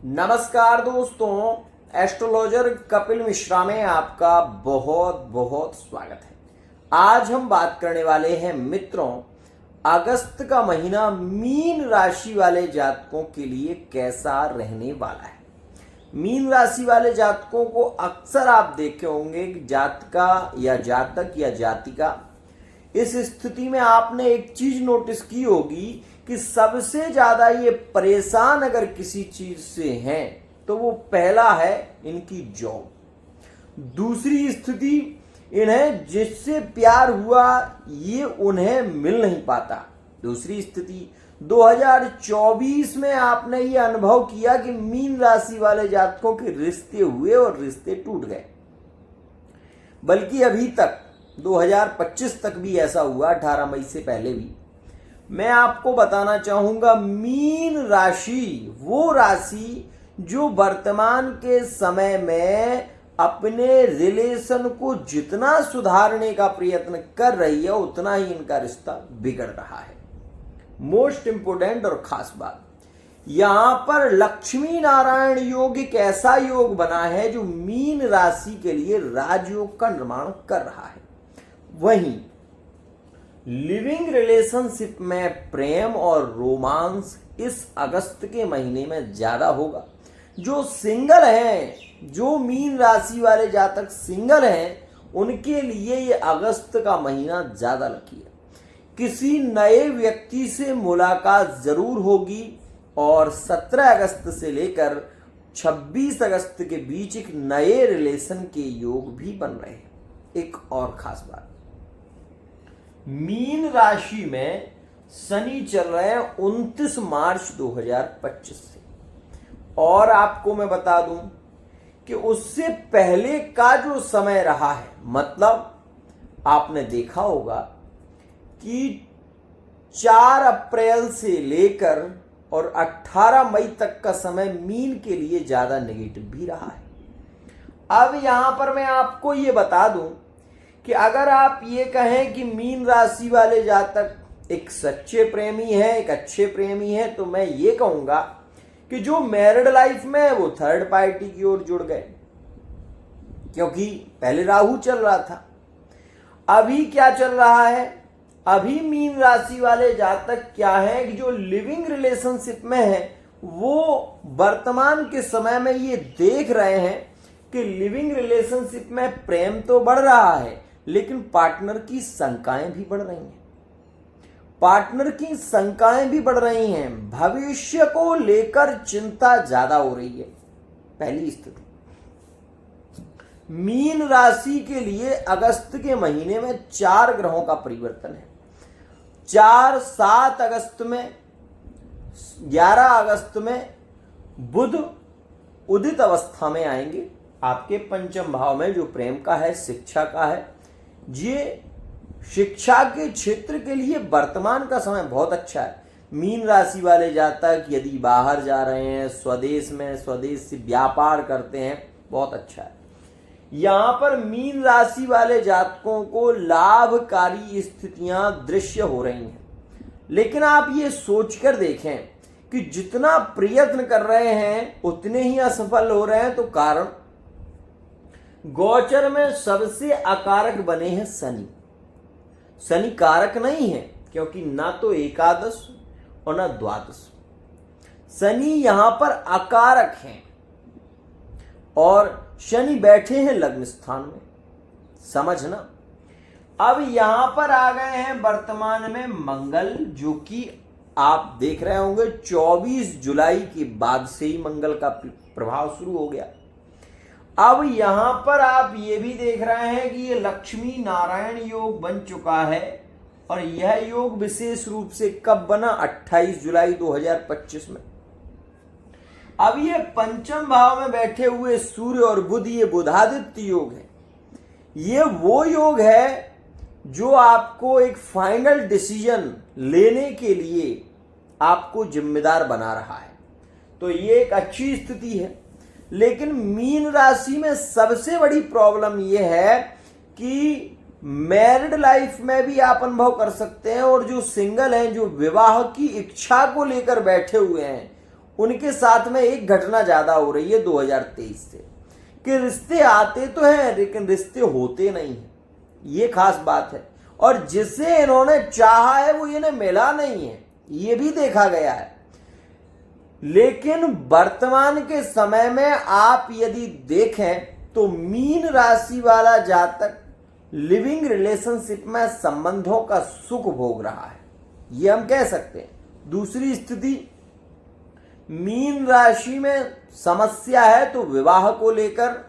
नमस्कार दोस्तों, एस्ट्रोलॉजर कपिल मिश्रा में आपका बहुत बहुत स्वागत है। आज हम बात करने वाले हैं मित्रों, अगस्त का महीना मीन राशि वाले जातकों के लिए कैसा रहने वाला है। मीन राशि वाले जातकों को अक्सर आप देखे होंगे कि जातक या जातिका इस स्थिति में आपने एक चीज नोटिस की होगी कि सबसे ज्यादा ये परेशान अगर किसी चीज से हैं तो वो पहला है इनकी जॉब। दूसरी स्थिति, इन्हें जिससे प्यार हुआ ये उन्हें मिल नहीं पाता। दूसरी स्थिति, 2024 में आपने ये अनुभव किया कि मीन राशि वाले जातकों के रिश्ते हुए और रिश्ते टूट गए। बल्कि अभी तक 2025 तक भी ऐसा हुआ, 18 मई से पहले भी। मैं आपको बताना चाहूंगा, मीन राशि वो राशि जो वर्तमान के समय में अपने रिलेशन को जितना सुधारने का प्रयत्न कर रही है उतना ही इनका रिश्ता बिगड़ रहा है। मोस्ट इंपोर्टेंट और खास बात, यहां पर लक्ष्मी नारायण योग एक ऐसा योग बना है जो मीन राशि के लिए राजयोग का निर्माण कर रहा है। वहीं लिविंग रिलेशनशिप में प्रेम और रोमांस इस अगस्त के महीने में ज्यादा होगा। जो सिंगल हैं, जो मीन राशि वाले जातक सिंगल हैं, उनके लिए ये अगस्त का महीना ज्यादा लकी है। किसी नए व्यक्ति से मुलाकात जरूर होगी और 17 अगस्त से लेकर 26 अगस्त के बीच एक नए रिलेशन के योग भी बन रहे हैं। एक और खास बात, मीन राशि में शनि चल रहे हैं 29 मार्च 2025 से। और आपको मैं बता दूं कि उससे पहले का जो समय रहा है, मतलब आपने देखा होगा कि 4 अप्रैल से लेकर और 18 मई तक का समय मीन के लिए ज्यादा नेगेटिव भी रहा है। अब यहां पर मैं आपको ये बता दूं कि अगर आप ये कहें कि मीन राशि वाले जातक एक सच्चे प्रेमी है, एक अच्छे प्रेमी है, तो मैं ये कहूंगा कि जो मैरिड लाइफ में है वो थर्ड पार्टी की ओर जुड़ गए, क्योंकि पहले राहु चल रहा था। अभी क्या चल रहा है, अभी मीन राशि वाले जातक क्या है कि जो लिविंग रिलेशनशिप में है वो वर्तमान के समय में ये देख रहे हैं कि लिविंग रिलेशनशिप में प्रेम तो बढ़ रहा है लेकिन पार्टनर की शंकाएं भी बढ़ रही हैं। पार्टनर की शंकाएं भी बढ़ रही हैं, भविष्य को लेकर चिंता ज्यादा हो रही है। पहली स्थिति, मीन राशि के लिए अगस्त के महीने में 4 ग्रहों का परिवर्तन है। 4, 7 अगस्त में, 11 अगस्त में बुध उदित अवस्था में आएंगे आपके पंचम भाव में, जो प्रेम का है, शिक्षा का है। ये शिक्षा के क्षेत्र के लिए वर्तमान का समय बहुत अच्छा है। मीन राशि वाले जातक यदि बाहर जा रहे हैं, स्वदेश में, स्वदेश से व्यापार करते हैं, बहुत अच्छा है। यहां पर मीन राशि वाले जातकों को लाभकारी स्थितियां दृश्य हो रही हैं। लेकिन आप ये सोचकर देखें कि जितना प्रयत्न कर रहे हैं उतने ही असफल हो रहे हैं। तो कारण, गोचर में सबसे अकारक बने हैं शनि। शनि कारक नहीं है, क्योंकि ना तो एकादश और ना द्वादश। शनि यहां पर अकारक हैं और शनि बैठे हैं लग्न स्थान में, समझना। अब यहां पर आ गए हैं वर्तमान में मंगल, जो कि आप देख रहे होंगे 24 जुलाई के बाद से ही मंगल का प्रभाव शुरू हो गया। अब यहां पर आप ये भी देख रहे हैं कि ये लक्ष्मी नारायण योग बन चुका है और यह योग विशेष रूप से कब बना, 28 जुलाई 2025 में। अब ये पंचम भाव में बैठे हुए सूर्य और बुध, ये बुधादित्य योग है। ये वो योग है जो आपको एक फाइनल डिसीजन लेने के लिए आपको जिम्मेदार बना रहा है। तो ये एक अच्छी स्थिति है। लेकिन मीन राशि में सबसे बड़ी प्रॉब्लम यह है कि मैरिड लाइफ में भी आप अनुभव कर सकते हैं, और जो सिंगल हैं, जो विवाह की इच्छा को लेकर बैठे हुए हैं, उनके साथ में एक घटना ज्यादा हो रही है 2023 से, कि रिश्ते आते तो हैं लेकिन रिश्ते होते नहीं हैं। ये खास बात है। और जिसे इन्होंने चाहा है वो इन्हें मिला नहीं है, ये भी देखा गया है। लेकिन वर्तमान के समय में आप यदि देखें तो मीन राशि वाला जातक लिविंग रिलेशनशिप में संबंधों का सुख भोग रहा है, ये हम कह सकते हैं। दूसरी स्थिति, मीन राशि में समस्या है तो विवाह को लेकर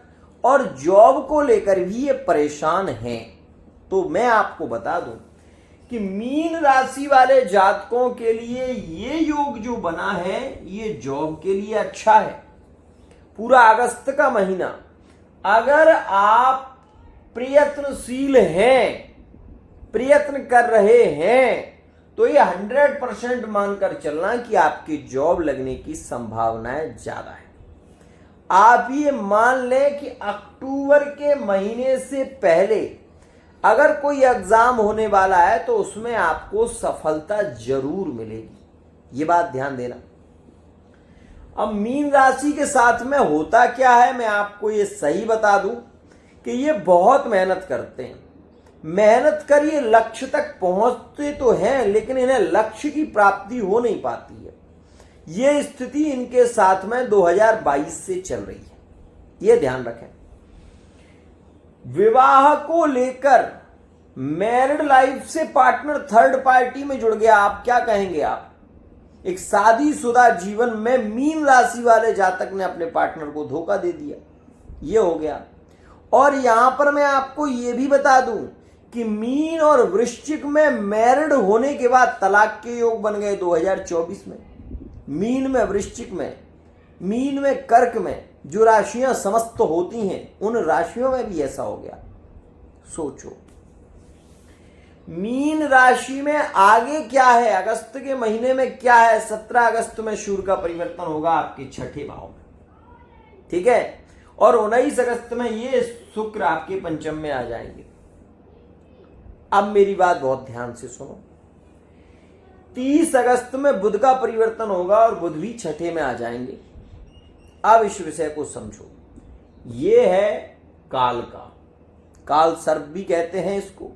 और जॉब को लेकर भी ये परेशान हैं। तो मैं आपको बता दूं कि मीन राशि वाले जातकों के लिए ये योग जो बना है ये जॉब के लिए अच्छा है। पूरा अगस्त का महीना अगर आप प्रयत्नशील हैं, प्रयत्न कर रहे हैं, तो ये 100% मानकर चलना कि आपकी जॉब लगने की संभावनाएं ज्यादा है। आप ये मान लें कि अक्टूबर के महीने से पहले अगर कोई एग्जाम होने वाला है तो उसमें आपको सफलता जरूर मिलेगी, ये बात ध्यान देना। अब मीन राशि के साथ में होता क्या है, मैं आपको ये सही बता दूं कि ये बहुत मेहनत करते हैं। मेहनत कर ये लक्ष्य तक पहुंचते तो हैं लेकिन इन्हें लक्ष्य की प्राप्ति हो नहीं पाती है। ये स्थिति इनके साथ में 2022 से चल रही है, ये ध्यान रखें। विवाह को लेकर मैरिड लाइफ से पार्टनर थर्ड पार्टी में जुड़ गया, आप क्या कहेंगे? आप एक शादीशुदा जीवन में मीन राशि वाले जातक ने अपने पार्टनर को धोखा दे दिया, ये हो गया। और यहां पर मैं आपको ये भी बता दूं कि मीन और वृश्चिक में मैरिड होने के बाद तलाक के योग बन गए 2024 में। मीन में, वृश्चिक में, मीन में, कर्क में जो राशियां समस्त होती हैं उन राशियों में भी ऐसा हो गया। सोचो मीन राशि में आगे क्या है, अगस्त के महीने में क्या है? 17 अगस्त में सूर्य का परिवर्तन होगा आपके छठे भाव में, ठीक है। और 19 अगस्त में ये शुक्र आपके पंचम में आ जाएंगे। अब मेरी बात बहुत ध्यान से सुनो। 30 अगस्त में बुध का परिवर्तन होगा और बुध भी छठे में आ जाएंगे। अब इस विषय को समझो, ये है काल का, काल सर्प भी कहते हैं इसको,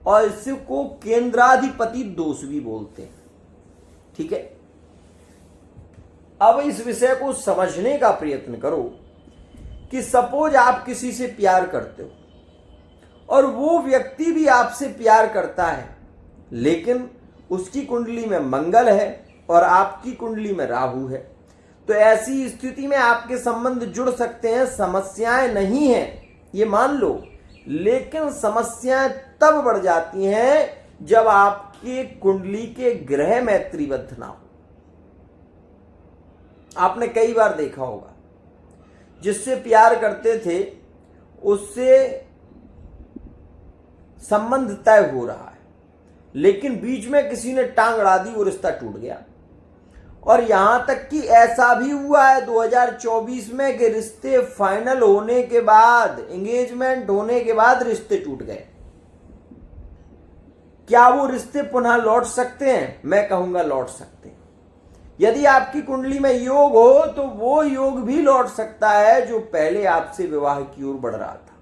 और इसको केंद्राधिपति दोष भी बोलते हैं, ठीक है। अब इस विषय को समझने का प्रयत्न करो कि सपोज आप किसी से प्यार करते हो और वो व्यक्ति भी आपसे प्यार करता है, लेकिन उसकी कुंडली में मंगल है और आपकी कुंडली में राहु है, तो ऐसी स्थिति में आपके संबंध जुड़ सकते हैं। समस्याएं नहीं है ये मान लो, लेकिन समस्याएं तब बढ़ जाती हैं जब आपके कुंडली के ग्रह मैत्रीबद्ध ना हो। आपने कई बार देखा होगा, जिससे प्यार करते थे उससे संबंध तय हो रहा है, लेकिन बीच में किसी ने टांग अड़ा दी, वो रिश्ता टूट गया। और यहां तक कि ऐसा भी हुआ है 2024 में कि रिश्ते फाइनल होने के बाद, एंगेजमेंट होने के बाद रिश्ते टूट गए। क्या वो रिश्ते पुनः लौट सकते हैं? मैं कहूंगा लौट सकते हैं। यदि आपकी कुंडली में योग हो तो वो योग भी लौट सकता है जो पहले आपसे विवाह की ओर बढ़ रहा था,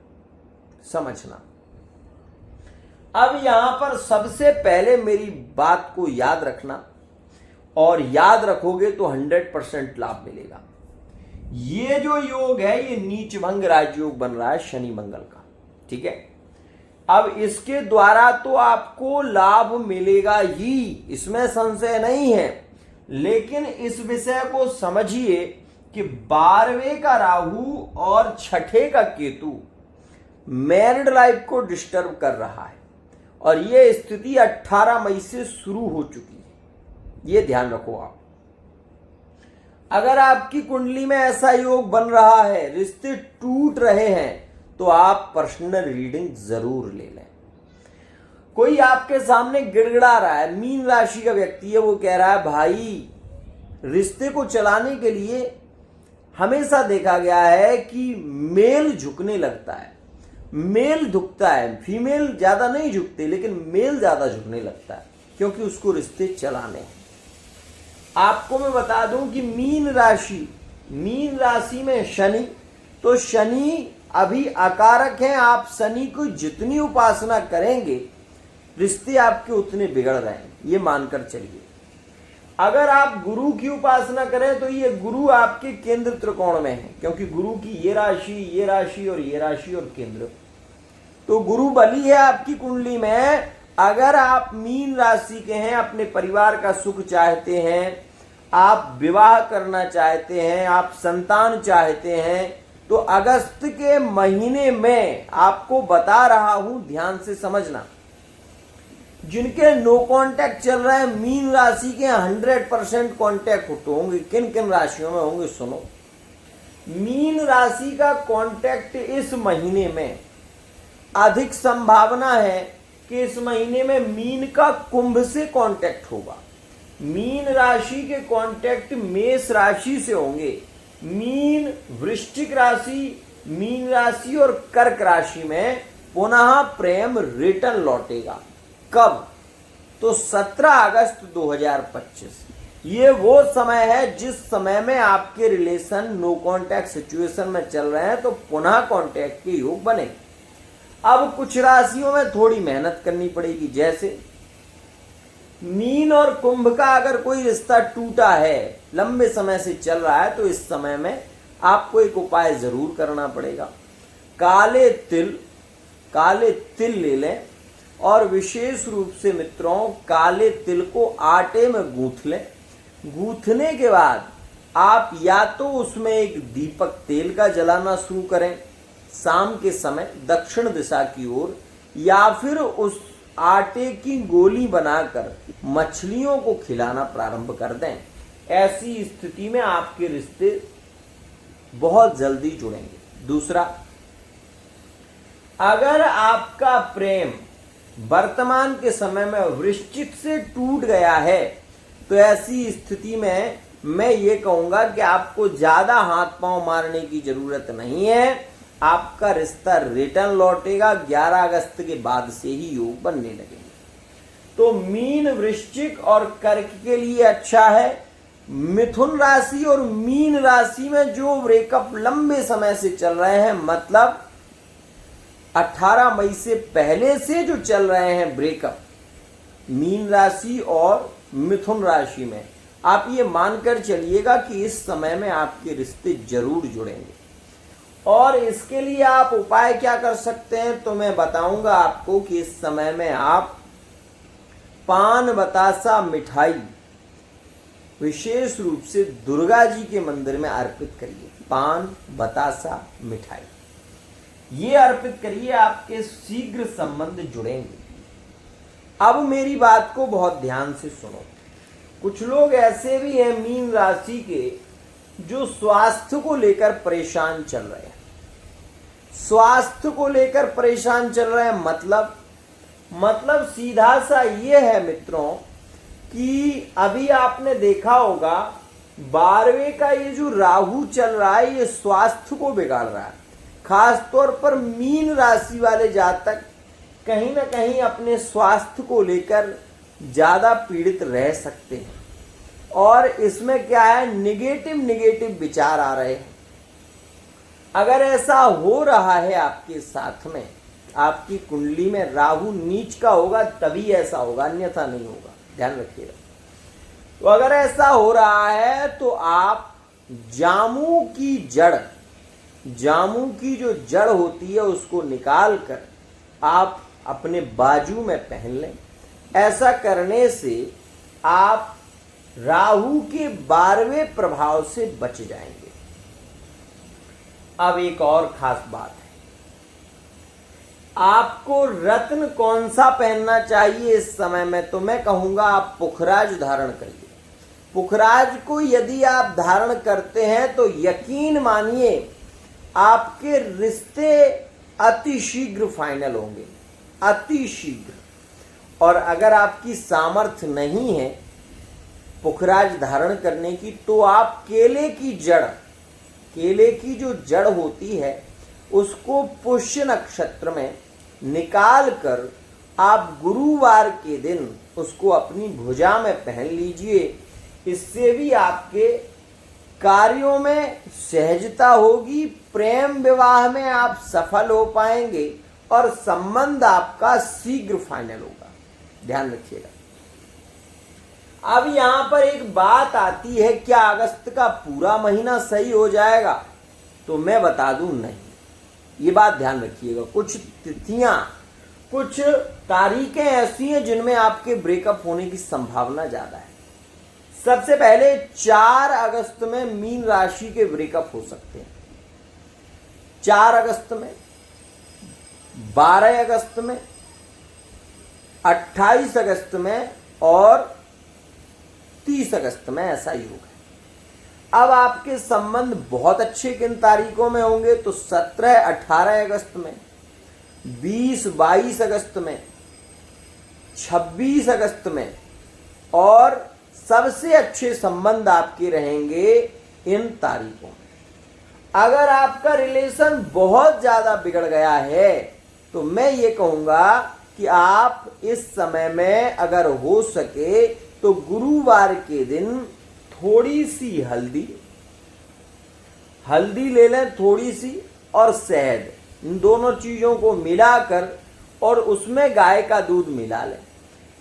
समझना। अब यहां पर सबसे पहले मेरी बात को याद रखना, और याद रखोगे तो 100% लाभ मिलेगा। ये जो योग है ये नीच भंग राजयोग बन रहा है शनि मंगल का, ठीक है। अब इसके द्वारा तो आपको लाभ मिलेगा ही, इसमें संशय नहीं है, लेकिन इस विषय को समझिए कि 12वें का राहु और छठे का केतु मैरिड लाइफ को डिस्टर्ब कर रहा है, और यह स्थिति 18 मई से शुरू हो चुकी है, ये ध्यान रखो आप। अगर आपकी कुंडली में ऐसा योग बन रहा है, रिश्ते टूट रहे हैं, तो आप पर्सनल रीडिंग जरूर ले लें। कोई आपके सामने गिड़गिड़ा रहा है, मीन राशि का व्यक्ति है, वो कह रहा है भाई रिश्ते को चलाने के लिए हमेशा देखा गया है कि मेल झुकने लगता है, मेल झुकता है, फीमेल ज्यादा नहीं झुकते, लेकिन मेल ज्यादा झुकने लगता है, क्योंकि उसको रिश्ते चलाने हैं। आपको मैं बता दूं कि मीन राशि में शनि, तो शनि अभी अकारक हैं। आप शनि को जितनी उपासना करेंगे रिश्ते आपके उतने बिगड़ रहे हैं, ये मानकर चलिए। अगर आप गुरु की उपासना करें तो ये गुरु आपके केंद्र त्रिकोण में है, क्योंकि गुरु की ये राशि और ये राशि और केंद्र, तो गुरु बली है आपकी कुंडली में। अगर आप मीन राशि के हैं, अपने परिवार का सुख चाहते हैं, आप विवाह करना चाहते हैं, आप संतान चाहते हैं, तो अगस्त के महीने में आपको बता रहा हूं, ध्यान से समझना। जिनके नो कांटेक्ट चल रहा है मीन राशि के 100% कांटेक्ट होंगे। किन किन राशियों में होंगे सुनो। मीन राशि का कांटेक्ट इस महीने में अधिक संभावना है कि इस महीने में मीन का कुंभ से कांटेक्ट होगा। मीन राशि के कांटेक्ट मेष राशि से होंगे। मीन, वृश्चिक राशि, मीन राशि और कर्क राशि में पुनः प्रेम रिटर्न लौटेगा। कब? तो 17 अगस्त 2025। ये वो समय है जिस समय में आपके रिलेशन नो कांटेक्ट सिचुएशन में चल रहे हैं, तो पुनः कांटेक्ट के योग बने। अब कुछ राशियों में थोड़ी मेहनत करनी पड़ेगी, जैसे मीन और कुंभ का अगर कोई रिश्ता टूटा है, लंबे समय से चल रहा है, तो इस समय में आपको एक उपाय जरूर करना पड़ेगा। काले तिल ले लें और विशेष रूप से मित्रों काले तिल को आटे में गूंथ लें। गूंथने के बाद आप या तो उसमें एक दीपक तेल का जलाना शुरू करें शाम के समय दक्षिण दिशा की ओर, या फिर उस आटे की गोली बनाकर मछलियों को खिलाना प्रारंभ कर दें। ऐसी स्थिति में आपके रिश्ते बहुत जल्दी जुड़ेंगे। दूसरा, अगर आपका प्रेम वर्तमान के समय में वृश्चिक से टूट गया है, तो ऐसी स्थिति में मैं ये कहूंगा कि आपको ज्यादा हाथ पांव मारने की जरूरत नहीं है। आपका रिश्ता रिटर्न लौटेगा। 11 अगस्त के बाद से ही योग बनने लगेंगे। तो मीन, वृश्चिक और कर्क के लिए अच्छा है। मिथुन राशि और मीन राशि में जो ब्रेकअप लंबे समय से चल रहे हैं, मतलब 18 मई से पहले से जो चल रहे हैं ब्रेकअप, मीन राशि और मिथुन राशि में, आप ये मानकर चलिएगा कि इस समय में आपके रिश्ते जरूर जुड़ेंगे। और इसके लिए आप उपाय क्या कर सकते हैं, तो मैं बताऊंगा आपको कि इस समय में आप पान बतासा मिठाई विशेष रूप से दुर्गा जी के मंदिर में अर्पित करिए। पान बतासा मिठाई ये अर्पित करिए, आपके शीघ्र संबंध जुड़ेंगे। अब मेरी बात को बहुत ध्यान से सुनो। कुछ लोग ऐसे भी हैं मीन राशि के जो स्वास्थ्य को लेकर परेशान चल रहे हैं। स्वास्थ्य को लेकर परेशान चल रहे हैं मतलब सीधा सा ये है मित्रों कि अभी आपने देखा होगा 12वें का ये जो राहु चल रहा है, ये स्वास्थ्य को बिगाड़ रहा है। खास तौर पर मीन राशि वाले जातक कहीं ना कहीं अपने स्वास्थ्य को लेकर ज्यादा पीड़ित रह सकते हैं। और इसमें क्या है, निगेटिव विचार आ रहे हैं। अगर ऐसा हो रहा है आपके साथ में, आपकी कुंडली में राहु नीच का होगा तभी ऐसा होगा, अन्यथा नहीं होगा, ध्यान रखिएगा। तो अगर ऐसा हो रहा है तो आप जामू की जो जड़ होती है उसको निकाल कर आप अपने बाजू में पहन लें। ऐसा करने से आप राहु के 12वें प्रभाव से बच जाएंगे। अब एक और खास बात है, आपको रत्न कौन सा पहनना चाहिए इस समय में, तो मैं कहूंगा आप पुखराज धारण करिए। पुखराज को यदि आप धारण करते हैं तो यकीन मानिए आपके रिश्ते अति शीघ्र फाइनल होंगे, अति शीघ्र। और अगर आपकी सामर्थ्य नहीं है पुखराज धारण करने की, तो आप केले की जो जड़ होती है उसको पुष्य नक्षत्र में निकाल कर आप गुरुवार के दिन उसको अपनी भुजा में पहन लीजिए। इससे भी आपके कार्यों में सहजता होगी, प्रेम विवाह में आप सफल हो पाएंगे और संबंध आपका शीघ्र फाइनल होगा। ध्यान रखिएगा। अब यहां पर एक बात आती है, क्या अगस्त का पूरा महीना सही हो जाएगा? तो मैं बता दूं नहीं। ये बात ध्यान रखिएगा। कुछ तिथियां, कुछ तारीखें ऐसी हैं जिनमें आपके ब्रेकअप होने की संभावना ज्यादा है। सबसे पहले 4 अगस्त में मीन राशि के ब्रेकअप हो सकते हैं। 4 अगस्त में, 12 अगस्त में, 28 अगस्त में और 30 अगस्त में ऐसा योग है। अब आपके संबंध बहुत अच्छे किन तारीखों में होंगे? तो 17-18 अगस्त में, 20-22 अगस्त में, 26 अगस्त में, और सबसे अच्छे संबंध आपके रहेंगे इन तारीखों में। अगर आपका रिलेशन बहुत ज्यादा बिगड़ गया है तो मैं ये कहूंगा कि आप इस समय में अगर हो सके तो गुरुवार के दिन थोड़ी सी हल्दी ले लें, थोड़ी सी, और शहद, इन दोनों चीजों को मिलाकर और उसमें गाय का दूध मिला लें।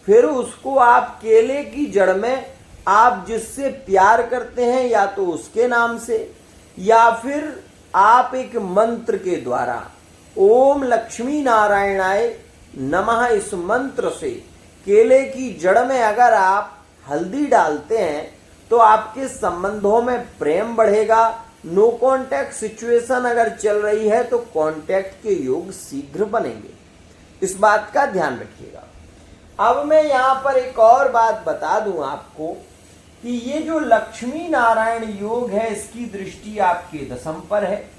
फिर उसको आप केले की जड़ में, आप जिससे प्यार करते हैं या तो उसके नाम से या फिर आप एक मंत्र के द्वारा ओम लक्ष्मी नारायणाय नमः, इस मंत्र से केले की जड़ में अगर आप हल्दी डालते हैं तो आपके संबंधों में प्रेम बढ़ेगा। नो कांटेक्ट सिचुएशन अगर चल रही है तो कांटेक्ट के योग शीघ्र बनेंगे। इस बात का ध्यान रखिएगा। अब मैं यहां पर एक और बात बता दूं आपको कि ये जो लक्ष्मी नारायण योग है, इसकी दृष्टि आपके 10th पर है।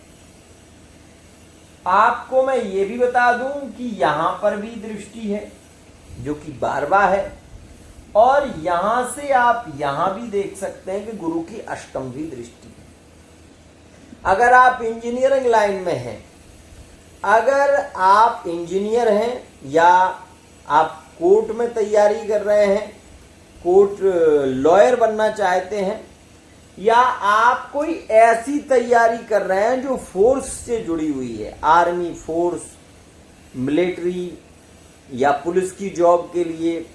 आपको मैं ये भी बता दूं कि यहां पर भी दृष्टि है जो कि 12वां है, और यहां से आप यहां भी देख सकते हैं कि गुरु की अष्टमवी दृष्टि है। अगर आप इंजीनियरिंग लाइन में हैं, अगर आप इंजीनियर हैं या आप कोर्ट में तैयारी कर रहे हैं, कोर्ट लॉयर बनना चाहते हैं, या आप कोई ऐसी तैयारी कर रहे हैं जो फोर्स से जुड़ी हुई है, आर्मी फोर्स, मिलिट्री या पुलिस की जॉब के लिए,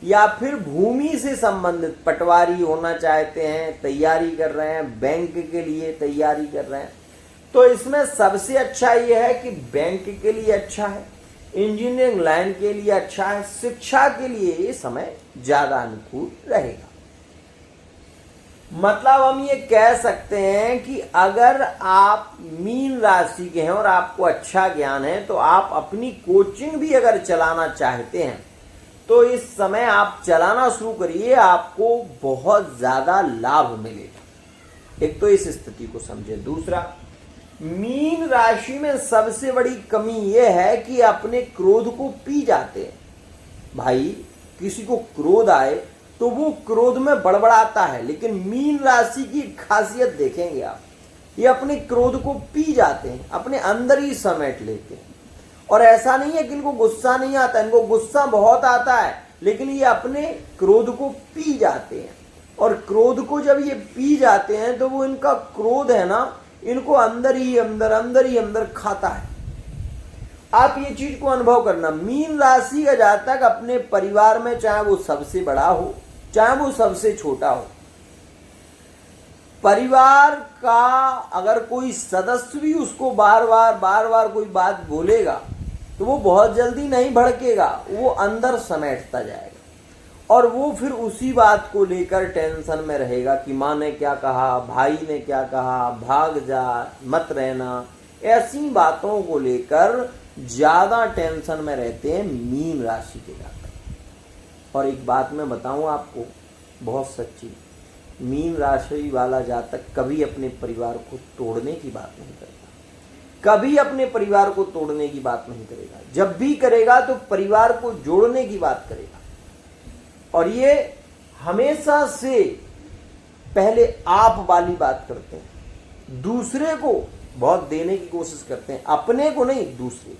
या फिर भूमि से संबंधित पटवारी होना चाहते हैं, तैयारी कर रहे हैं, बैंक के लिए तैयारी कर रहे हैं, तो इसमें सबसे अच्छा यह है कि बैंक के लिए अच्छा है, इंजीनियरिंग लाइन के लिए अच्छा है, शिक्षा के लिए ये समय ज्यादा अनुकूल रहेगा। मतलब हम ये कह सकते हैं कि अगर आप मीन राशि के हैं और आपको अच्छा ज्ञान है तो आप अपनी कोचिंग भी अगर चलाना चाहते हैं तो इस समय आप चलाना शुरू करिए, आपको बहुत ज्यादा लाभ मिलेगा। एक तो इस स्थिति को समझे। दूसरा, मीन राशि में सबसे बड़ी कमी यह है कि अपने क्रोध को पी जाते हैं। भाई, किसी को क्रोध आए तो वो क्रोध में बड़बड़ाता है, लेकिन मीन राशि की खासियत देखेंगे आप, ये अपने क्रोध को पी जाते हैं, अपने अंदर ही समेट लेते हैं। और ऐसा नहीं है कि इनको गुस्सा नहीं आता, इनको गुस्सा बहुत आता है, लेकिन ये अपने क्रोध को पी जाते हैं। और क्रोध को जब ये पी जाते हैं तो वो इनका क्रोध है ना, इनको अंदर ही अंदर खाता है। आप ये चीज को अनुभव करना। मीन राशि का जातक अपने परिवार में, चाहे वो सबसे बड़ा हो चाहे वो सबसे छोटा हो, परिवार का अगर कोई सदस्य भी उसको बार बार कोई बात बोलेगा तो वो बहुत जल्दी नहीं भड़केगा, वो अंदर समेटता जाएगा और वो फिर उसी बात को लेकर टेंशन में रहेगा कि माँ ने क्या कहा, भाई ने क्या कहा, भाग जा, मत रहना। ऐसी बातों को लेकर ज्यादा टेंशन में रहते हैं मीन राशि के जातक। और एक बात मैं बताऊं आपको, बहुत सच्ची, मीन राशि वाला जातक कभी अपने परिवार को तोड़ने की बात नहीं करता, कभी अपने परिवार को तोड़ने की बात नहीं करेगा। जब भी करेगा तो परिवार को जोड़ने की बात करेगा। और ये हमेशा से पहले आप वाली बात करते हैं, दूसरे को बहुत देने की कोशिश करते हैं, अपने को नहीं, दूसरे।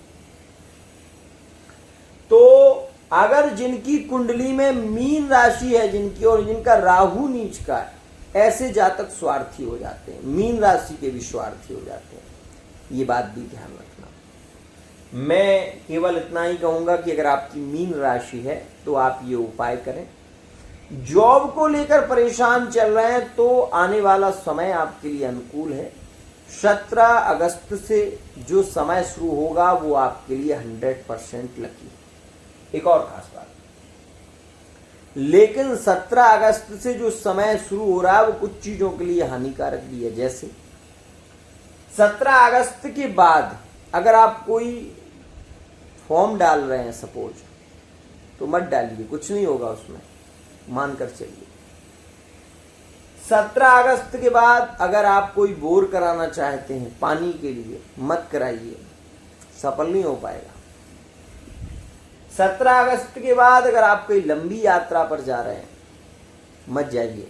तो अगर जिनकी कुंडली में मीन राशि है जिनकी और जिनका राहु नीच का है, ऐसे जातक स्वार्थी हो जाते हैं, मीन राशि के भी स्वार्थी हो जाते हैं। ये बात भी ध्यान रखना। मैं केवल इतना ही कहूंगा कि अगर आपकी मीन राशि है तो आप ये उपाय करें। जॉब को लेकर परेशान चल रहे हैं तो आने वाला समय आपके लिए अनुकूल है। 17 अगस्त से जो समय शुरू होगा वो आपके लिए 100% लकी है। एक और खास बात, लेकिन 17 अगस्त से जो समय शुरू हो रहा है वो कुछ चीजों के लिए हानिकारक भी है। जैसे 17 अगस्त के बाद अगर आप कोई फॉर्म डाल रहे हैं सपोज, तो मत डालिए, कुछ नहीं होगा उसमें, मानकर चलिए। 17 अगस्त के बाद अगर आप कोई बोर कराना चाहते हैं पानी के लिए, मत कराइए, सफल नहीं हो पाएगा। 17 अगस्त के बाद अगर आप कोई लंबी यात्रा पर जा रहे हैं, मत जाइए,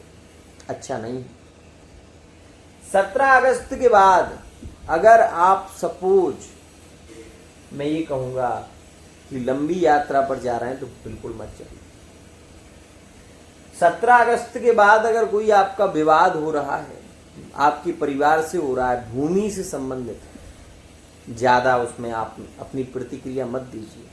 अच्छा नहीं। 17 अगस्त के बाद अगर आप सपोज, मैं ये कहूंगा कि लंबी यात्रा पर जा रहे हैं तो बिल्कुल मत जाइए। 17 अगस्त के बाद अगर कोई आपका विवाद हो रहा है, आपके परिवार से हो रहा है, भूमि से संबंधित है, ज्यादा उसमें आप अपनी प्रतिक्रिया मत दीजिए।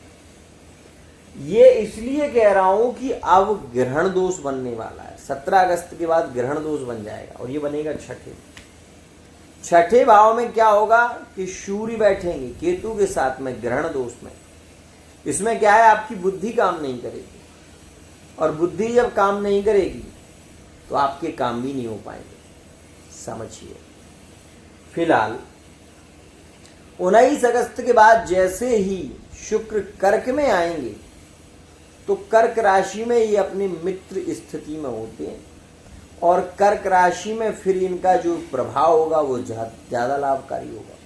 ये इसलिए कह रहा हूं कि अब ग्रहण दोष बनने वाला है। 17 अगस्त के बाद ग्रहण दोष बन जाएगा और ये बनेगा छठे भाव में। क्या होगा कि सूर्य बैठेंगे केतु के साथ में ग्रहण दोष में। इसमें क्या है, आपकी बुद्धि काम नहीं करेगी, और बुद्धि जब काम नहीं करेगी तो आपके काम भी नहीं हो पाएंगे, समझिए। फिलहाल 19 अगस्त के बाद जैसे ही शुक्र कर्क में आएंगे तो कर्क राशि में ये अपनी मित्र स्थिति में होते हैं, और कर्क राशि में फिर इनका जो प्रभाव होगा वो ज्यादा लाभकारी होगा,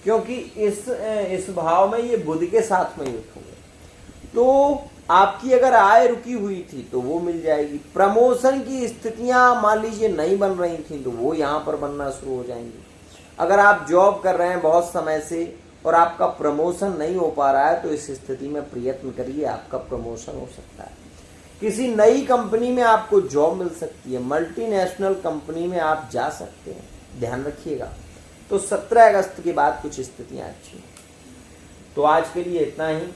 क्योंकि इस भाव में ये बुध के साथ में युक्त होंगे। तो आपकी अगर आय रुकी हुई थी तो वो मिल जाएगी। प्रमोशन की स्थितियां मान लीजिए नहीं बन रही थी तो वो यहां पर बनना शुरू हो जाएंगी। अगर आप जॉब कर रहे हैं बहुत समय से और आपका प्रमोशन नहीं हो पा रहा है तो इस स्थिति में प्रयत्न करिए, आपका प्रमोशन हो सकता है। किसी नई कंपनी में आपको जॉब मिल सकती है, मल्टीनेशनल कंपनी में आप जा सकते हैं, ध्यान रखिएगा। तो 17 अगस्त के बाद कुछ स्थितियां अच्छी हैं। तो आज के लिए इतना ही।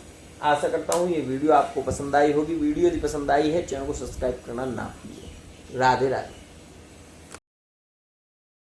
आशा करता हूं ये वीडियो आपको पसंद आई होगी। वीडियो यदि पसंद आई है, चैनल को सब्सक्राइब करना ना भूलिए। राधे राधे।